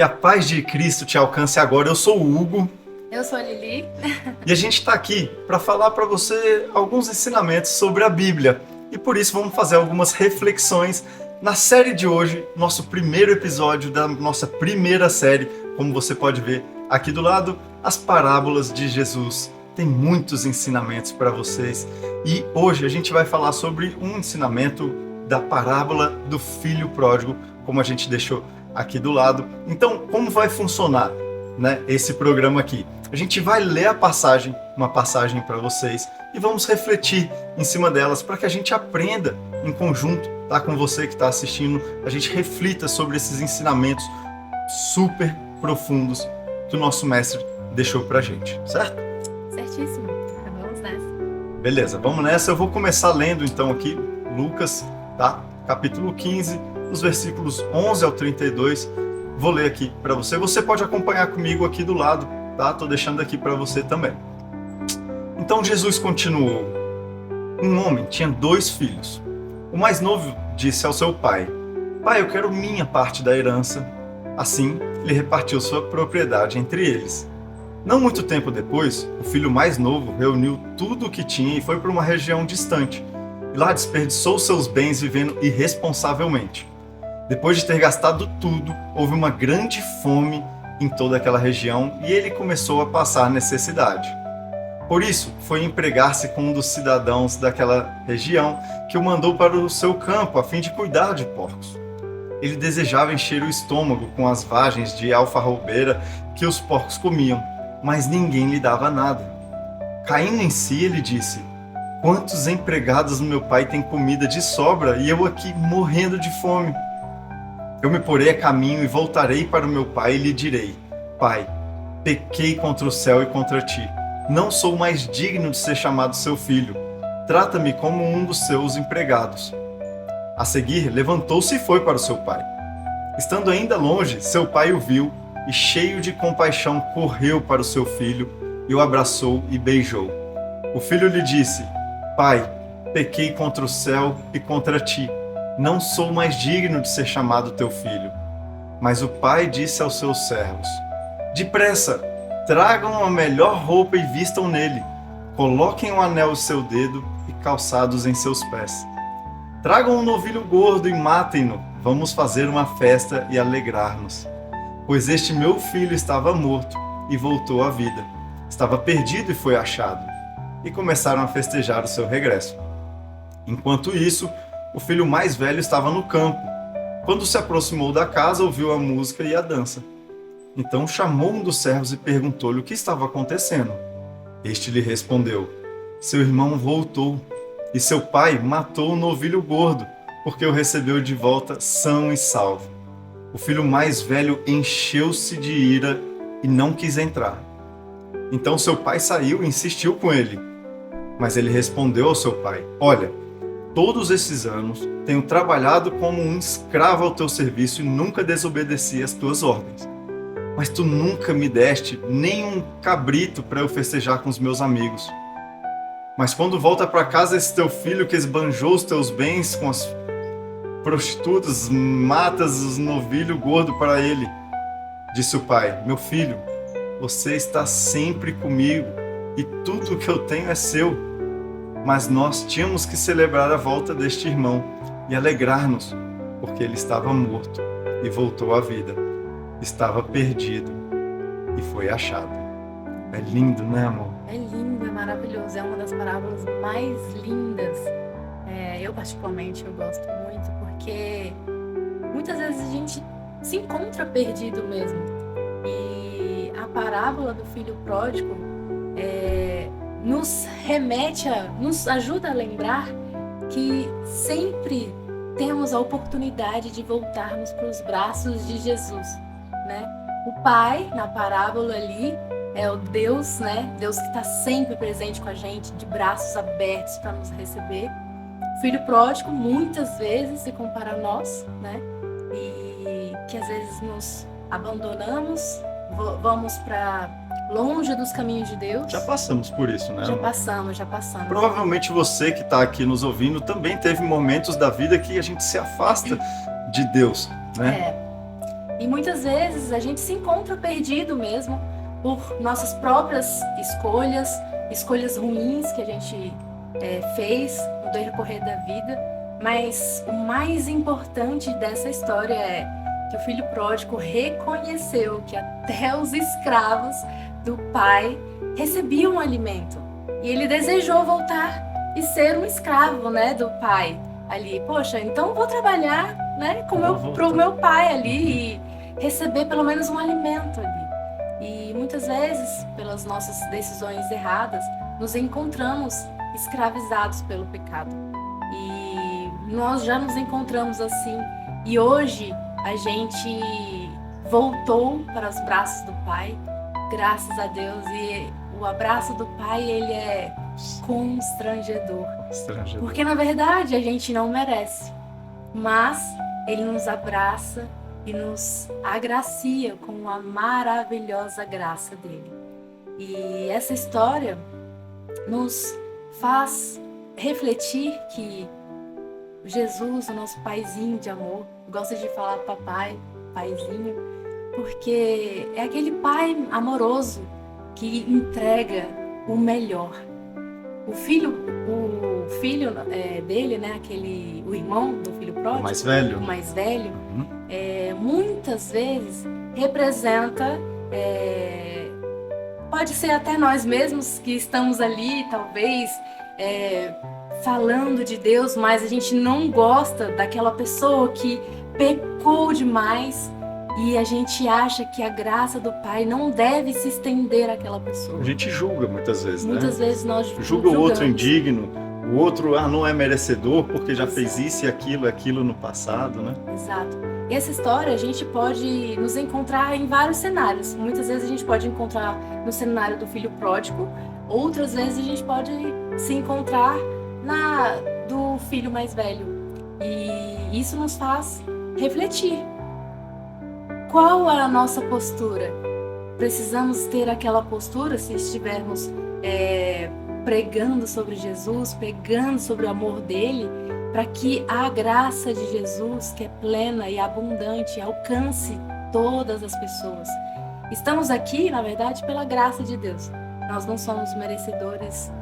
Que a paz de Cristo te alcance agora. Eu sou o Hugo. Eu sou a Lili. E a gente está aqui para falar para você alguns ensinamentos sobre a Bíblia. E por isso vamos fazer algumas reflexões na série de hoje, nosso primeiro episódio da nossa primeira série. Como você pode ver aqui do lado, as parábolas de Jesus. Tem muitos ensinamentos para vocês. E hoje a gente vai falar sobre um ensinamento da parábola do filho pródigo, como a gente deixou aqui do lado. Então, como vai funcionar, né, esse programa aqui? A gente vai ler a passagem, uma passagem para vocês, e vamos refletir em cima delas para que a gente aprenda em conjunto, tá? Com você que está assistindo, a gente reflita sobre esses ensinamentos super profundos que o nosso mestre deixou pra gente, certo? Certíssimo. Vamos nessa. Beleza, vamos nessa. Eu vou começar lendo então aqui Lucas, tá? Capítulo 15, os versículos 11 ao 32. Vou ler aqui para você. Você pode acompanhar comigo aqui do lado, tá? Tô deixando aqui para você também. Então Jesus continuou. Um homem tinha 2 filhos. O mais novo disse ao seu pai: Pai, eu quero minha parte da herança. Assim, ele repartiu sua propriedade entre eles. Não muito tempo depois, o filho mais novo reuniu tudo o que tinha e foi para uma região distante. E lá desperdiçou seus bens vivendo irresponsavelmente. Depois de ter gastado tudo, houve uma grande fome em toda aquela região e ele começou a passar necessidade. Por isso, foi empregar-se com um dos cidadãos daquela região que o mandou para o seu campo a fim de cuidar de porcos. Ele desejava encher o estômago com as vagens de alfarrobeira que os porcos comiam, mas ninguém lhe dava nada. Caindo em si, ele disse: Quantos empregados meu pai tem comida de sobra e eu aqui morrendo de fome? Eu me porei a caminho e voltarei para o meu pai e lhe direi: Pai, pequei contra o céu e contra ti. Não sou mais digno de ser chamado seu filho. Trata-me como um dos seus empregados. A seguir, levantou-se e foi para o seu pai. Estando ainda longe, seu pai o viu e, cheio de compaixão, correu para o seu filho e o abraçou e beijou. O filho lhe disse: Pai, pequei contra o céu e contra ti. Não sou mais digno de ser chamado teu filho. Mas o pai disse aos seus servos: Depressa, tragam a melhor roupa e vistam nele. Coloquem um anel em seu dedo e calçados em seus pés. Tragam um novilho gordo e matem-no. Vamos fazer uma festa e alegrar-nos. Pois este meu filho estava morto e voltou à vida. Estava perdido e foi achado. E começaram a festejar o seu regresso. Enquanto isso, o filho mais velho estava no campo. Quando se aproximou da casa, ouviu a música e a dança. Então chamou um dos servos e perguntou-lhe o que estava acontecendo. Este lhe respondeu: Seu irmão voltou, e seu pai matou o novilho gordo, porque o recebeu de volta são e salvo. O filho mais velho encheu-se de ira e não quis entrar. Então seu pai saiu e insistiu com ele. Mas ele respondeu ao seu pai: Olha, todos esses anos tenho trabalhado como um escravo ao teu serviço e nunca desobedeci às tuas ordens. Mas tu nunca me deste nem um cabrito para eu festejar com os meus amigos. Mas quando volta para casa esse teu filho que esbanjou os teus bens com as prostitutas, matas os novilho gordo para ele. Disse o pai: Meu filho, você está sempre comigo e tudo o que eu tenho é seu. Mas nós tínhamos que celebrar a volta deste irmão e alegrar-nos, porque ele estava morto e voltou à vida. Estava perdido e foi achado. É lindo, né, amor? É lindo, é maravilhoso. É uma das parábolas mais lindas. Eu, particularmente, eu gosto muito, porque muitas vezes a gente se encontra perdido mesmo. E a parábola do filho pródigo nos ajuda a lembrar que sempre temos a oportunidade de voltarmos para os braços de Jesus, né? O pai, na parábola ali, é o Deus, né? Deus que está sempre presente com a gente, de braços abertos para nos receber. O filho pródigo, muitas vezes, se compara a nós, né? E que às vezes nos abandonamos, vamos para longe dos caminhos de Deus. Já passamos por isso, né? Já passamos. Provavelmente você que está aqui nos ouvindo também teve momentos da vida que a gente se afasta de Deus, né? E muitas vezes a gente se encontra perdido mesmo por nossas próprias escolhas ruins que a gente fez no decorrer da vida. Mas o mais importante dessa história é que o filho pródigo reconheceu que até os escravos do pai recebiam alimento. E ele desejou voltar e ser um escravo, né, do pai ali. Poxa, então vou trabalhar, né, pro meu pai ali e receber pelo menos um alimento ali. E muitas vezes, pelas nossas decisões erradas, nos encontramos escravizados pelo pecado. E nós já nos encontramos assim. E hoje a gente voltou para os braços do Pai, graças a Deus. E o abraço do Pai, ele é constrangedor. Porque na verdade a gente não merece. Mas ele nos abraça e nos agracia com a maravilhosa graça dele. E essa história nos faz refletir que Jesus, o nosso paizinho de amor, gosta de falar papai, paizinho, porque é aquele pai amoroso que entrega o melhor. O filho dele, né, o irmão do filho pródigo, o mais velho, muitas vezes representa, pode ser até nós mesmos que estamos ali, talvez, falando de Deus, mas a gente não gosta daquela pessoa que pecou demais e a gente acha que a graça do Pai não deve se estender àquela pessoa. A gente julga muitas vezes, Muitas vezes nós julga o outro indigno, o outro não é merecedor porque já fez isso e aquilo no passado, né? Exato. E essa história a gente pode nos encontrar em vários cenários. Muitas vezes a gente pode encontrar no cenário do filho pródigo, outras vezes a gente pode se encontrar do filho mais velho. E isso nos faz refletir. Qual é a nossa postura? Precisamos ter aquela postura se estivermos pregando sobre Jesus, pregando sobre o amor dele, para que a graça de Jesus, que é plena e abundante, alcance todas as pessoas. Estamos aqui, na verdade, pela graça de Deus. Nós não somos merecedores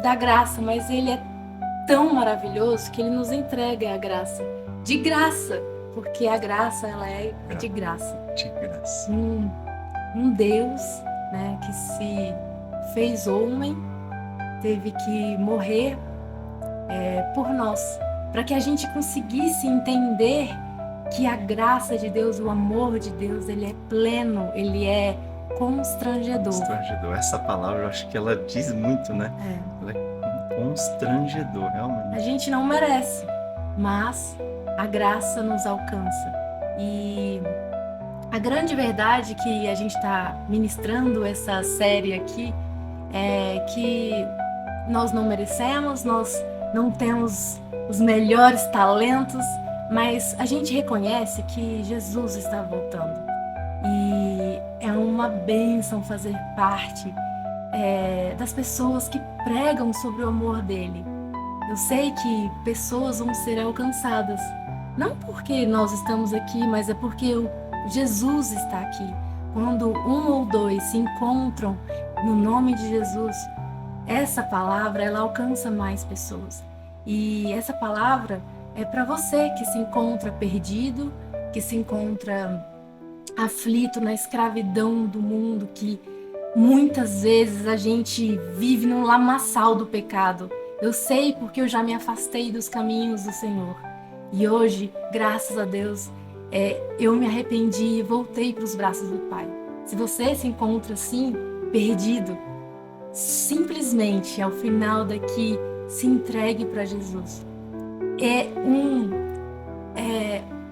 da graça, mas ele é tão maravilhoso que ele nos entrega a graça de graça, porque a graça ela é de graça. De graça. Um Deus, né, que se fez homem, teve que morrer por nós, para que a gente conseguisse entender que a graça de Deus, o amor de Deus, ele é pleno, ele é constrangedor. Constrangedor, essa palavra eu acho que ela diz muito, né? Ela é constrangedor, realmente. A gente não merece, mas a graça nos alcança. E a grande verdade que a gente está ministrando essa série aqui é que nós não merecemos, nós não temos os melhores talentos, mas a gente reconhece que Jesus está voltando. E é uma bênção fazer parte das pessoas que pregam sobre o amor dele. Eu sei que pessoas vão ser alcançadas, não porque nós estamos aqui, mas é porque Jesus está aqui. Quando um ou dois se encontram no nome de Jesus, essa palavra ela alcança mais pessoas. E essa palavra é para você que se encontra perdido, que se encontra aflito na escravidão do mundo, que muitas vezes a gente vive no lamaçal do pecado. Eu sei porque eu já me afastei dos caminhos do Senhor. E hoje, graças a Deus, eu me arrependi e voltei para os braços do Pai. Se você se encontra assim, perdido, simplesmente ao final daqui, se entregue para Jesus.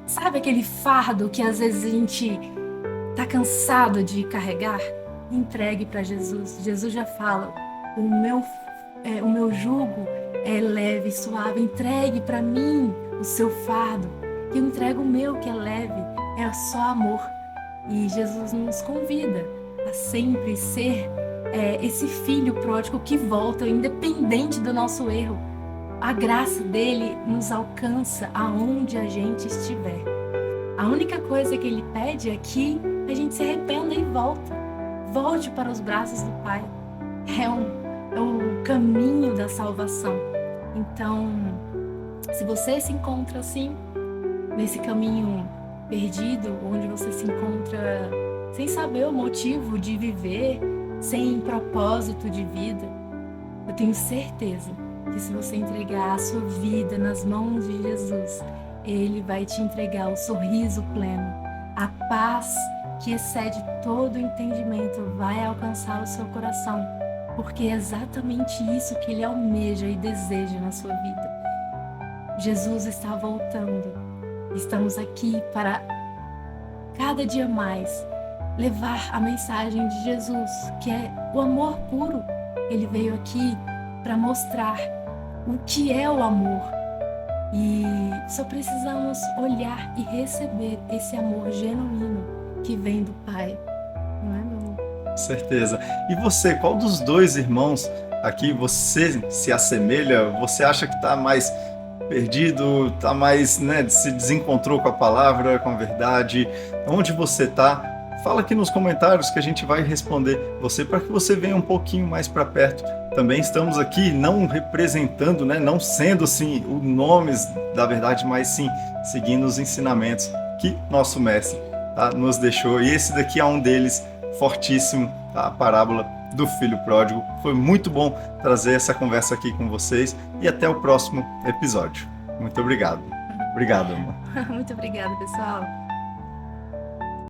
Sabe aquele fardo que às vezes a gente tá cansado de carregar? Entregue para Jesus. Jesus já fala, o meu jugo é leve e suave. Entregue para mim o seu fardo. Eu entrego o meu que é leve, é só amor. E Jesus nos convida a sempre ser esse filho pródigo que volta, independente do nosso erro. A graça dele nos alcança aonde a gente estiver. A única coisa que ele pede é que a gente se arrependa e volte para os braços do Pai. É o caminho da salvação. Então, se você se encontra assim, nesse caminho perdido, onde você se encontra sem saber o motivo de viver, sem propósito de vida, eu tenho certeza que se você entregar a sua vida nas mãos de Jesus, Ele vai te entregar o sorriso pleno, a paz que excede todo o entendimento vai alcançar o seu coração, porque é exatamente isso que Ele almeja e deseja na sua vida. Jesus está voltando. Estamos aqui para cada dia mais levar a mensagem de Jesus, que é o amor puro. Ele veio aqui para mostrar o que é o amor. E só precisamos olhar e receber esse amor genuíno que vem do Pai. Não é, meu amor? Certeza. E você, qual dos dois irmãos aqui você se assemelha? Você acha que está mais perdido, está mais, né, se desencontrou com a palavra, com a verdade? Onde você está? Fala aqui nos comentários que a gente vai responder você para que você venha um pouquinho mais para perto. Também estamos aqui não representando, né, não sendo assim os nomes da verdade, mas sim seguindo os ensinamentos que nosso mestre, tá, nos deixou. E esse daqui é um deles, fortíssimo, tá? A parábola do filho pródigo. Foi muito bom trazer essa conversa aqui com vocês e até o próximo episódio. Muito obrigado. Obrigado, amor. Muito obrigada, pessoal.